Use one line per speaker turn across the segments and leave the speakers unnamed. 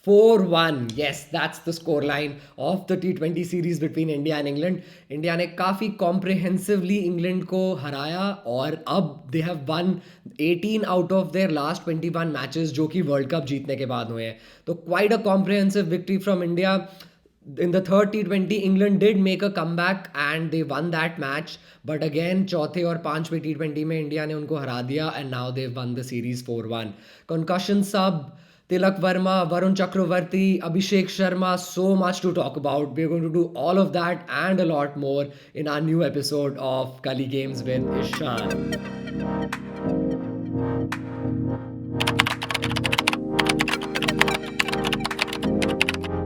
4-1, yes, that's the scoreline of the T20 series between India and England. India ने काफ़ी comprehensively England को हराया और अब दे have one 18 out of their last 21 matches जो कि वर्ल्ड कप जीतने के बाद हुए हैं. तो quite a comprehensive victory from India. In the third T20, England did make a comeback and they won that match. But again, चौथे और पांचवें T20 में इंडिया ने उनको हरा दिया and now they've won the series 4-1. Concussion sub, Tilak Verma, Varun Chakravarti, Abhishek Sharma, so much to talk about. We're going to do all of that and a lot more in our new episode of Kali Games with Ishan.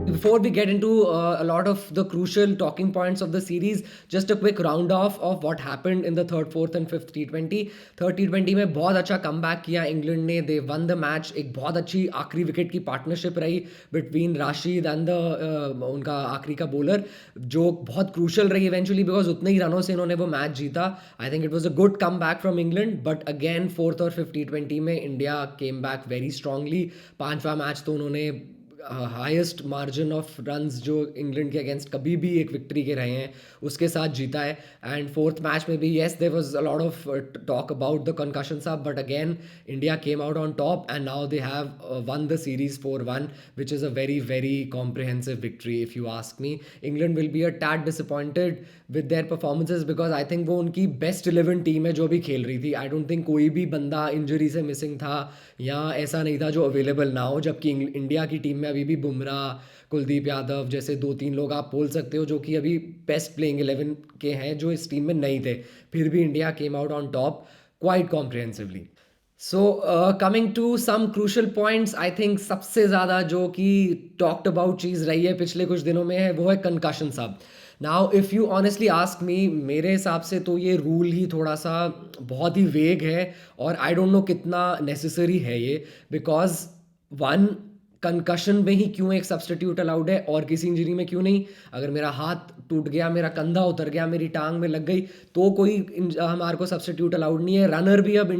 Before we get into a lot of the crucial talking points of the series, just a quick round off of what happened in the third, fourth and fifth T20. Third T20 में बहुत अच्छा come back किया England ने. दे one the match. एक बहुत अच्छी आखिरी wicket की पार्टनरशिप रही बिटवीन राशिद एंड द उनका आखिरी का बॉलर, जो बहुत क्रूशल रही इवेंचुअली बिकॉज उतने ही रनों से इन्होंने वो मैच जीता. आई think it was a good come back from England. But again fourth और फिफ्थ T20 में India came back very strongly. पांचवा मैच तो उन्होंने हाईएस्ट मार्जिन ऑफ रन्स जो इंग्लैंड के अगेंस्ट कभी भी एक विक्ट्री के रहे हैं उसके साथ जीता है. एंड फोर्थ मैच में भी yes there was a lot of talk about the concussion sub, but again India came out on top and now they have won the series 4-1 which is a very very comprehensive victory if you ask me. England will be a tad disappointed with their performances because I think वो उनकी best 11 team है जो भी खेल रही थी. I don't think कोई भी बंदा इंजरी से मिसिंग था या ऐसा नहीं था जो अवेलेबल ना हो, जबकि इंडिया की टीम में अभी भी बुमराह, कुलदीप यादव जैसे दो तीन लोग आप बोल सकते हो जो कि अभी बेस्ट प्लेइंग 11 के हैं जो इस टीम में नहीं थे. फिर भी India came out on top quite comprehensively. So coming to some crucial points, I think सबसे ज़्यादा जो कि टॉक्ड अबाउट चीज़ रही है पिछले कुछ दिनों में है वो है concussion sub. Now if you honestly ask me, मेरे हिसाब से तो ये रूल ही थोड़ा सा बहुत ही वेग है और आई डोंट नो कितना नेसेसरी है ये. बिकॉज वन, कंकशन में ही क्यों एक सब्सटीट्यूट अलाउड है और किसी इंजरी में क्यों नहीं? अगर मेरा हाथ टूट गया, मेरा कंधा उतर गया, मेरी टांग में लग गई तो कोई हमारे को सब्सटीट्यूट अलाउड नहीं है. रनर भी अब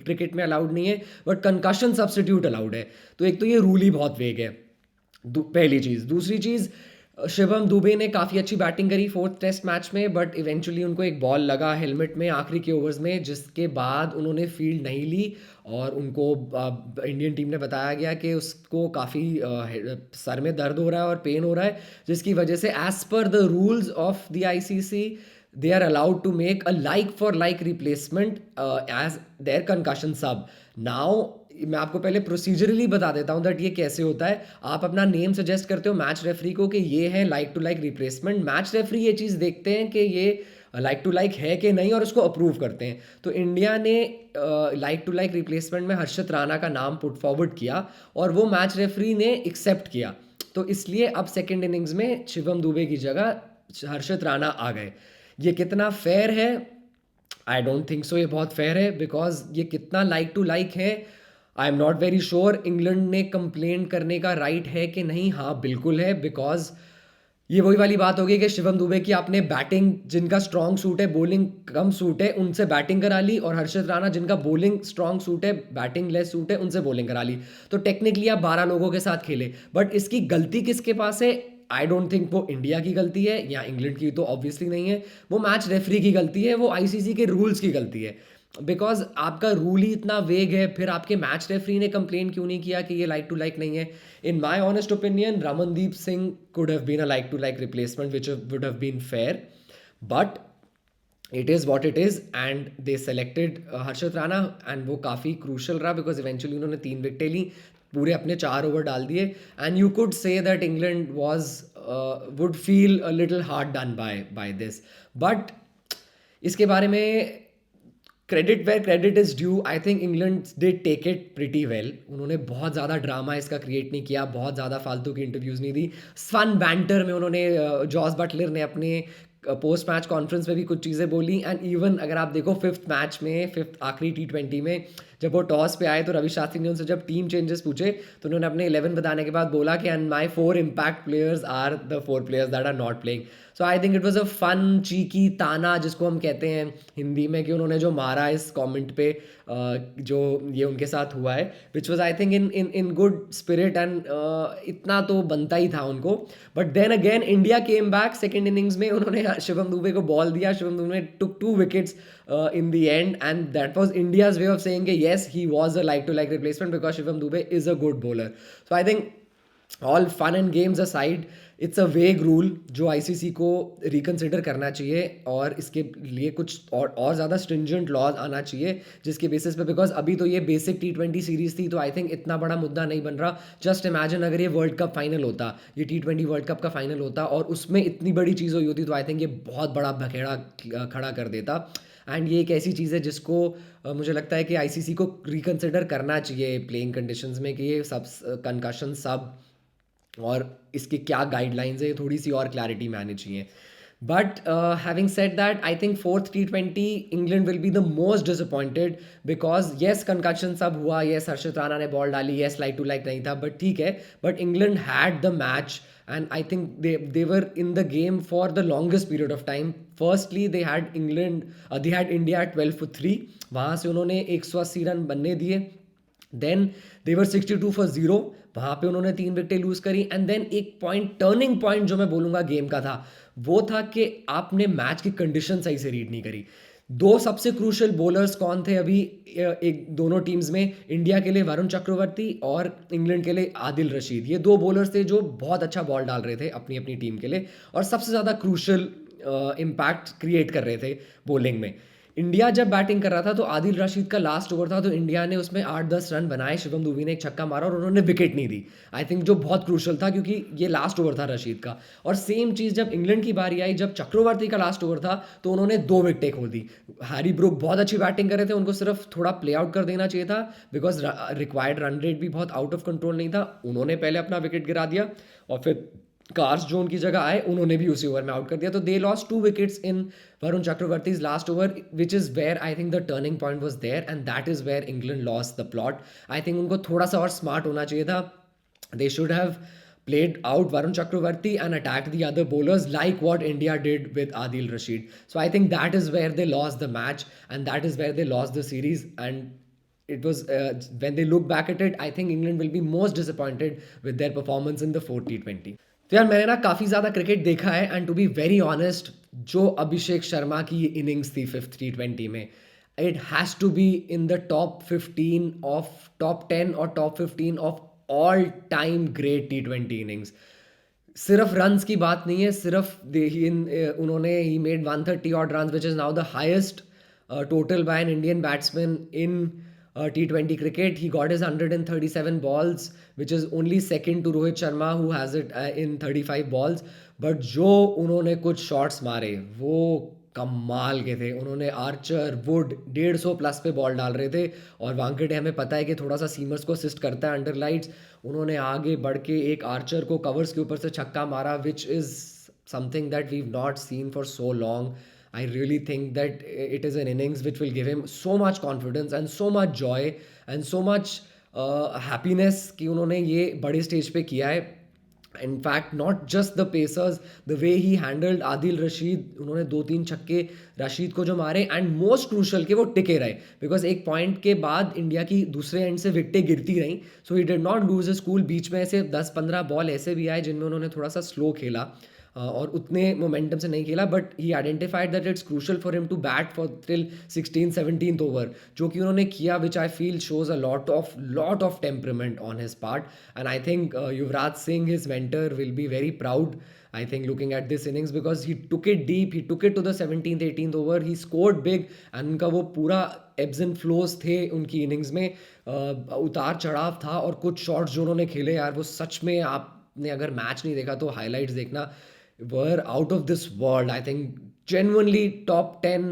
क्रिकेट में अलाउड नहीं है, बट कंकशन सब्सटीट्यूट अलाउड है. तो एक तो ये रूल ही बहुत वेग है, पहली चीज़. दूसरी चीज़, शिवम दुबे ने काफ़ी अच्छी बैटिंग करी फोर्थ टेस्ट मैच में, बट इवेंचुअली उनको एक बॉल लगा हेलमेट में आखिरी के ओवर्स में, जिसके बाद उन्होंने फील्ड नहीं ली और उनको इंडियन टीम ने बताया गया कि उसको काफ़ी सर में दर्द हो रहा है और पेन हो रहा है, जिसकी वजह से as per the rules of the ICC they are allowed to make a like for like replacement as their concussion sub. Now मैं आपको पहले प्रोसीजरली बता देता हूँ दैट ये कैसे होता है. आप अपना नेम सजेस्ट करते हो मैच रेफरी को कि ये है like to like replacement. Match referee ये चीज़ देखते हैं कि ये लाइक टू लाइक है कि नहीं और उसको अप्रूव करते हैं. तो इंडिया ने लाइक टू लाइक रिप्लेसमेंट में हर्षित राणा का नाम पुट फॉरवर्ड किया और वो मैच रेफरी ने एक्सेप्ट किया. तो इसलिए अब सेकेंड इनिंग्स में शिवम दुबे की जगह हर्षित राणा आ गए. ये कितना फेयर है? आई डोंट थिंक सो ये बहुत फेयर है. बिकॉज ये कितना लाइक टू लाइक है I am not very sure. England ने कंप्लेंट करने का राइट है कि नहीं? हाँ बिल्कुल है. बिकॉज ये वही वाली बात होगी कि शिवम दुबे की आपने बैटिंग, जिनका स्ट्रॉन्ग सूट है, बॉलिंग कम सूट है, उनसे बैटिंग करा ली, और हर्षित राणा जिनका बॉलिंग स्ट्रॉन्ग सूट है, बैटिंग लेस सूट है, उनसे बॉलिंग करा ली. तो टेक्निकली आप 12 लोगों के साथ खेले, बट इसकी गलती किसके पास है? आई डोंट थिंक वो इंडिया की गलती है या इंग्लैंड की, तो ऑब्वियसली नहीं है. वो मैच रेफरी की गलती है, वो आईसीसी के रूल्स की गलती है. बिकॉज आपका रूल ही इतना वेग है, फिर आपके मैच रेफरी ने कंप्लेन क्यों नहीं किया कि ये लाइक टू लाइक नहीं है? In my honest opinion, Ramandeep Singh could have been a like to like replacement which would have been fair, but it is what it is and they selected Harshit Rana. And वो काफ़ी crucial रहा because eventually उन्होंने 3 विकेटें ली, पूरे अपने 4 over डाल दिए. And you could say that England was would feel a little hard done by this. But इसके बारे में credit where credit is due. I think England did take it pretty well. उन्होंने बहुत ज़्यादा ड्रामा इसका create नहीं किया, बहुत ज़्यादा फालतू की इंटरव्यूज़ नहीं दी. फन बैंटर में उन्होंने जॉस बटलर ने अपने पोस्ट मैच कॉन्फ्रेंस में भी कुछ चीज़ें बोली. एंड इवन अगर आप देखो फिफ्थ मैच में, फिफ्थ आखिरी T20 में, जब वो टॉस पे आए तो रवि शास्त्री ने उनसे जब टीम चेंजेस पूछे तो उन्होंने अपने 11 बताने के बाद बोला कि and my 4 impact players are the 4 players that are not playing. So I think it was a fun cheeky ताना जिसको हम कहते हैं हिंदी में, कि उन्होंने जो मारा इस कमेंट पे जो ये उनके साथ हुआ है, which was I think in in in good spirit and इतना तो बनता ही था उनको. But then again India came back second innings में, उन्होंने शिवम दुबे को बॉल दिया, Shivam Dube took 2 wickets in the end, and that was India's way of saying yes, he was a like to like replacement because Shivam Dube is a good bowler. So I think all fun and games aside, it's a vague rule जो ICC को reconsider करना चाहिए और इसके लिए कुछ और ज़्यादा स्ट्रिंजेंट लॉज आना चाहिए जिसके बेसिस पे, बिकॉज अभी तो ये बेसिक T20 सीरीज थी तो आई थिंक इतना बड़ा मुद्दा नहीं बन रहा. जस्ट इमेजिन अगर ये वर्ल्ड कप फाइनल होता, ये T20 वर्ल्ड कप का फाइनल होता और उसमें इतनी बड़ी चीज़ हुई होती तो आई थिंक ये बहुत बड़ा बखेड़ा खड़ा कर देता. एंड ये एक ऐसी चीज़ है जिसको मुझे लगता है कि आईसीसी को रिकन्सिडर करना चाहिए प्लेइंग कंडीशंस में, कि ये सब कंकशन सब और इसके क्या गाइडलाइंस है, ये थोड़ी सी और क्लैरिटी में आनी चाहिए. But having said that, I think fourth T20 England will be the most disappointed because yes concussion सब हुआ, येस हर्षित राणा ने बॉल डाली, येस लाइक टू लाइक नहीं था, बट ठीक है, but England had the match and I think they were in the game for the longest period of time. Firstly they had India at 12 for 3, वहाँ से उन्होंने 180 run बनने दिए. Then they were 62 for 0, वहाँ पे उन्होंने 3 विकेटें लूज करी. And then एक पॉइंट, टर्निंग पॉइंट जो मैं बोलूँगा गेम का था, वो था कि आपने मैच की कंडीशन सही से रीड नहीं करी. दो सबसे क्रूशल बॉलर्स कौन थे अभी एक दोनों टीम्स में, इंडिया के लिए वरुण चक्रवर्ती और इंग्लैंड के लिए आदिल रशीद. ये दो बॉलर्स थे जो बहुत अच्छा बॉल डाल रहे थे अपनी अपनी टीम के लिए और सबसे ज़्यादा क्रूशल इम्पैक्ट क्रिएट कर रहे थे बॉलिंग में. इंडिया जब बैटिंग कर रहा था तो आदिल रशीद का लास्ट ओवर था तो इंडिया ने उसमें 8-10 रन बनाए, शिवम दुबे ने एक छक्का मारा और उन्होंने विकेट नहीं दी. आई थिंक जो बहुत क्रूशल था क्योंकि ये लास्ट ओवर था रशीद का. और सेम चीज़ जब इंग्लैंड की बारी आई, जब चक्रवर्ती का लास्ट ओवर था तो उन्होंने 2 विकेटें खो दी. हैरी ब्रूक बहुत अच्छी बैटिंग कर रहे थे, उनको सिर्फ थोड़ा प्ले आउट कर देना चाहिए था बिकॉज रिक्वायर्ड रन रेट भी बहुत आउट ऑफ कंट्रोल नहीं था. उन्होंने पहले अपना विकेट गिरा दिया और फिर कार्स जो उनकी जगह आए उन्होंने भी उसी ओवर में आउट कर दिया. तो they lost 2 wickets in Varun Chakravarthy's last over, which is where I think the turning point was there and that is where England lost the plot. I think उनको थोड़ा सा और स्मार्ट होना चाहिए था. They should have played out Varun Chakravarti and attacked the other bowlers like what India did with Adil Rashid. So I think that is where they lost the match and that is where they lost the series. And it was when they look back at it, I think England will be most disappointed with their performance in the 4th T20. तो यार मैंने ना काफ़ी ज़्यादा cricket देखा है and to be very honest, जो अभिषेक शर्मा की इनिंग्स थी 5th T20 में, it has to be in the top 15 of top 10 और top 15 of all time great T20 innings. सिर्फ रन्स की बात नहीं है, सिर्फ उन्होंने ही made 130 odd runs which is now the highest total by an Indian batsman in T20 cricket. He got his 137 balls, which is only second to Rohit Sharma who has it in 35 balls. But जो उन्होंने कुछ shots मारे वो कमाल के थे. उन्होंने Archer, would 150 plus पे बॉल डाल रहे थे और वांकड़े हमें पता है कि थोड़ा सा सीमर्स को असिस्ट करता है अंडर लाइट्स. उन्होंने आगे बढ़ के एक आर्चर को कवर्स के ऊपर से छक्का मारा, which is something that we have not seen for so long. I really think that it is an innings which will give him so much confidence and so much joy and so much happiness कि उन्होंने ये बड़े stage पे किया है. In fact, not just the pacers, the way he handled Adil Rashid, उन्होंने 2-3 छक्के रशीद को जो मारे एंड मोस्ट क्रूशल के वो टिके रहे बिकॉज एक पॉइंट के बाद इंडिया की दूसरे एंड से विकेटें गिरती रहीं. So he did not lose his cool. बीच में ऐसे 10-15 बॉल ऐसे भी आए जिनमें उन्होंने थोड़ा सा स्लो खेला और उतने मोमेंटम से नहीं खेला, but he identified that it's crucial for him to bat for till 16th-17th over, जो कि उन्होंने किया, which I feel shows a lot of temperament on his part. And I think Yuvraj Singh, his mentor, will be very proud, I think, looking at this innings because he took it deep, he took it to the 17th-18th over, he scored big and उनका वो पूरा ebbs and flows थे उनकी innings में, उतार चढ़ाव था और कुछ शॉट्स जो उन्होंने खेले यार वो सच में, आपने अगर मैच नहीं देखा तो हाईलाइट्स देखना, were out of this world. I think genuinely top 10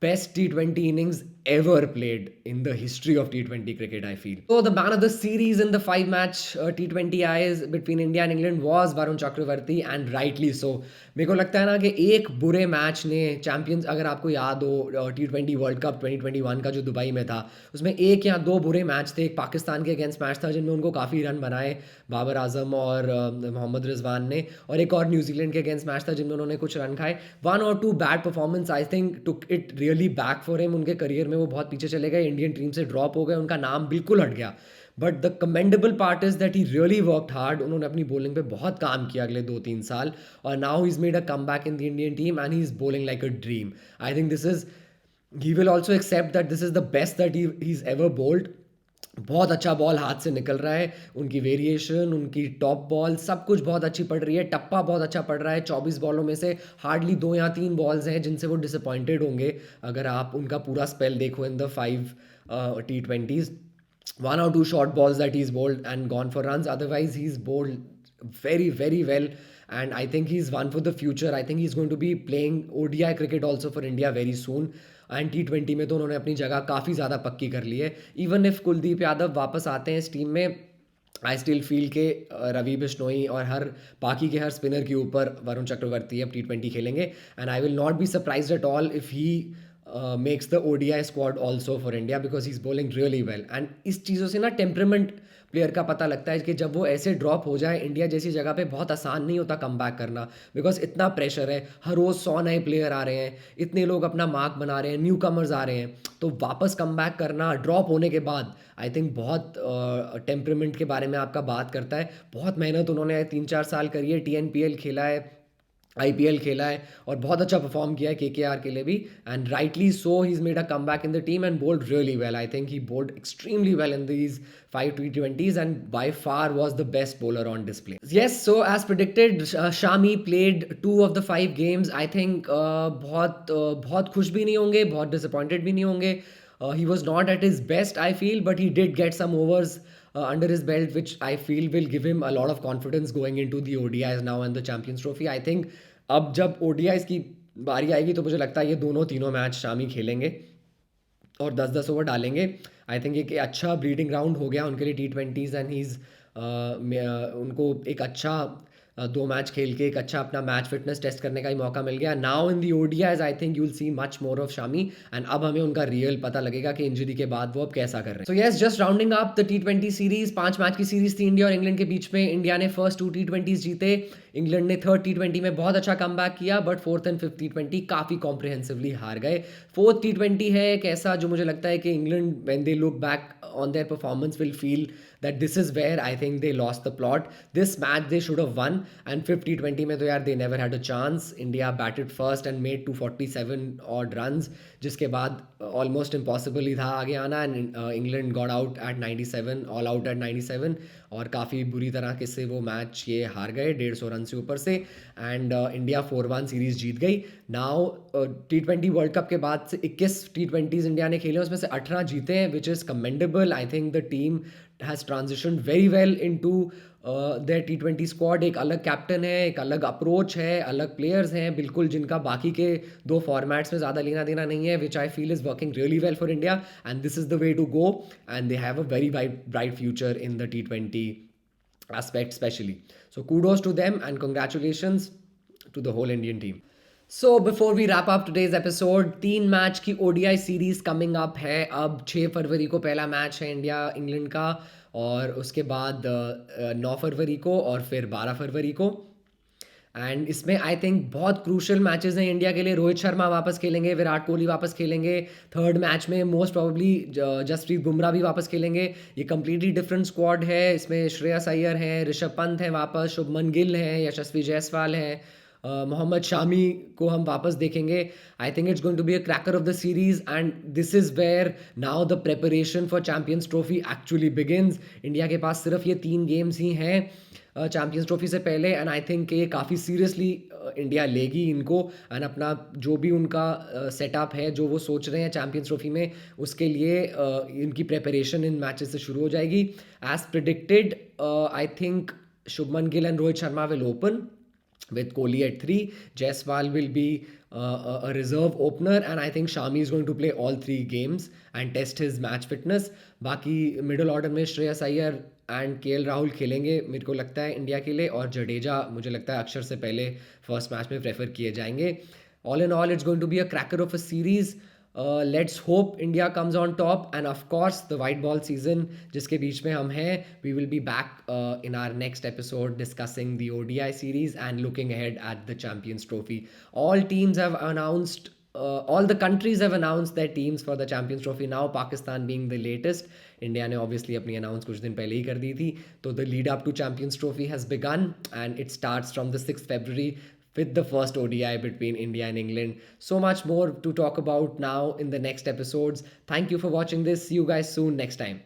best T20 innings ever played in the history of T20 cricket, I feel. So the man of the series in the 5-match T20 Is between India and England was Varun Chakravarti, and rightly so. मेरे को लगता है ना कि एक बुरे match ने champions, अगर आपको याद हो T20 वर्ल्ड कप 2021 का जो दुबई में था, उसमें एक या दो बुरे मैच थे. एक पाकिस्तान के अगेंस्ट मैच था जिनमें उनको काफ़ी रन बनाए बाबर आजम और मोहम्मद रिजवान ने, और एक और न्यूजीलैंड के अगेंस्ट मैच था जिनमें उन्होंने कुछ रन खाए. 1 or 2 bad performance I think took it really back for him. उनके करियर में वो बहुत पीछे चले गए, इंडियन टीम से ड्रॉप हो गए, उनका नाम बिल्कुल हट गया. But the commendable part is that he really worked hard. उन्होंने अपनी बॉलिंग पे बहुत काम किया अगले 2-3 साल, और now he is made a comeback in the Indian team and he is bowling like a dream. I think this is, he will also accept that this is the best that he is ever bowled. बहुत अच्छा ball हाथ से निकल रहा है, उनकी variation, उनकी top ball, सब कुछ बहुत अच्छी पड़ रही है. टप्पा बहुत अच्छा पड़ रहा है. 24 बॉलों में से हार्डली 2 या 3 बॉल्स हैं जिनसे वो डिसअपॉइंटेड होंगे अगर आप उनका पूरा स्पेल देखो in the 5 T20s. 1 or 2 short balls that he's bowled and gone for runs. Otherwise, he's bowled very, very well. And I think he's one for the future. I think he's going to be playing ODI cricket also for India very soon. And T20 में तो उन्होंने अपनी जगह काफ़ी ज़्यादा पक्की कर ली है. इवन इफ कुलदीप यादव वापस आते हैं इस टीम में, आई स्टिल फील के रवि बिश्नोई और बाकी के हर स्पिनर के ऊपर वरुण चक्रवर्ती अब T20 खेलेंगे. And I will not be surprised at all if he makes the ODI squad also for India because he's bowling really well. And इस चीज़ों से ना टेम्परामेंट प्लेयर का पता लगता है कि जब वो ऐसे ड्रॉप हो जाए इंडिया जैसी जगह पे, बहुत आसान नहीं होता कम बैक करना, बिकॉज इतना प्रेशर है. हर रोज़ 100 नए प्लेयर आ रहे हैं, इतने लोग अपना मार्क बना रहे हैं, न्यू कमर्स आ रहे हैं, तो वापस कम बैक करना ड्रॉप होने के बाद आई थिंक बहुत टेम्परामेंट के बारे में आपका बात करता है. बहुत मेहनत उन्होंने 3-4 साल करी है, TNPL खेला है, IPL खेला है, और बहुत अच्छा परफॉर्म किया है KKR के लिए भी. And rightly so he is made a comeback in the team and bowled really well. I think he bowled extremely well in these 5 T20s and by far was the best bowler on display. Yes, so as predicted, Shami played 2 of the 5 games. I think बहुत खुश भी नहीं होंगे, बहुत disappointed भी नहीं होंगे. He was not at his best, I feel, but he did get some overs under his belt, which I feel will give him a lot of confidence going into the ODIs now and the Champions Trophy. I think अब जब ODIs की बारी आएगी तो मुझे लगता है ये दोनों तीनों मैच शामी खेलेंगे और 10-10 ओवर डालेंगे. आई थिंक एक अच्छा ब्रीडिंग ग्राउंड हो गया उनके लिए T20s, एंड ही इज़ उनको एक अच्छा 2 मैच खेल के एक अच्छा अपना मैच फिटनेस टेस्ट करने का ही मौका मिल गया. Now in the ODIs I think you will see much more of Shami, and अब हमें उनका रियल पता लगेगा कि इंजरी के बाद वो अब कैसा कर रहे हैं. So yes, just rounding up the T20 series. 5 match की सीरीज थी इंडिया और इंग्लैंड के बीच में. इंडिया ने फर्स्ट 2 T20s जीते, इंग्लैंड ने थर्ड T20 में बहुत अच्छा कम किया, but fourth and fifth T20 काफ़ी कॉम्प्रिहेंसिवली हार गए. फोर्थ T20 है एक ऐसा जो मुझे लगता है कि England when they look back on their performance will feel that this is where I think they lost the plot. This match they should have won, and 50-20 में तो यार they never had a chance. India batted first and made 247 odd runs, जिसके बाद almost impossible ही था आगे आना, and England got out at 97, all out at 97, और काफ़ी बुरी तरह से वो मैच ये हार गए 150 रन से ऊपर से, एंड इंडिया 4-1 सीरीज जीत गई. नाउ T20 वर्ल्ड कप के बाद से 21 T20s इंडिया ने खेले, उसमें से 18 जीते हैं, which is commendable. I think the team has transition very well into their T20 squad. एक अलग कैप्टन है, एक अलग अप्रोच है, अलग प्लेयर्स हैं बिल्कुल, जिनका बाकी के 2 फॉर्मेट्स में ज़्यादा लेना देना नहीं है, which I feel is working really well for India, and this is the way to go, and they have a very bright future in the T20 aspect especially. So kudos to them and congratulations to the whole Indian team. So before we wrap up today's episode, 3 match की ODI series coming up है. अब 6 फरवरी को पहला match है India England का, और उसके बाद 9 फरवरी को, और फिर 12 फरवरी को. एंड इसमें आई थिंक बहुत क्रूशल मैचेस हैं इंडिया के लिए. रोहित शर्मा वापस खेलेंगे, विराट कोहली वापस खेलेंगे. थर्ड मैच में मोस्ट प्रोबेबली जसप्रीत बुमराह भी वापस खेलेंगे. ये कम्प्लीटली डिफरेंट स्क्वाड है. इसमें श्रेयस अय्यर हैं, ऋषभ पंत हैं वापस, शुभमन गिल हैं, यशस्वी जायसवाल हैं, मोहम्मद शामी को हम वापस देखेंगे. I think it's going to be a cracker of the series, and this is where now the preparation for champions trophy actually begins. India के पास सिर्फ ये 3 गेम्स ही हैं चैम्पियंस ट्रॉफी से पहले, एंड आई थिंक ये काफ़ी सीरियसली इंडिया लेगी इनको, एंड अपना जो भी उनका सेटअप है, जो वो सोच रहे हैं चैम्पियंस ट्रॉफी में, उसके लिए इनकी प्रेपरेशन इन मैचेस से शुरू हो जाएगी. As predicted, I think Shubman Gill and Rohit Sharma will open, with Kohli at 3. Jaiswal will be a reserve opener, and I think Shami is going to play all 3 games and test his match fitness. बाकी middle order में Shreyas Iyer and KL Rahul खेलेंगे मेरे को लगता है India के लिए, और जडेजा मुझे लगता है अक्षर से पहले फर्स्ट मैच में प्रेफर किए जाएंगे. All in all, it's going to be a cracker of a series. Let's hope India comes on top, and of course the white ball season जिसके बीच में हम हैं, we will be back in our next episode discussing the ODI series and looking ahead at the Champions Trophy. All teams have announced, all the countries have announced their teams for the Champions Trophy now, Pakistan being the latest. India ने obviously अपनी announce कुछ दिन पहले ही कर दी थी. तो the lead up to champions trophy has begun and it starts from the 6th February with the first ODI between India and England. So much more to talk about now in the next episodes. Thank you for watching this. See you guys soon next time.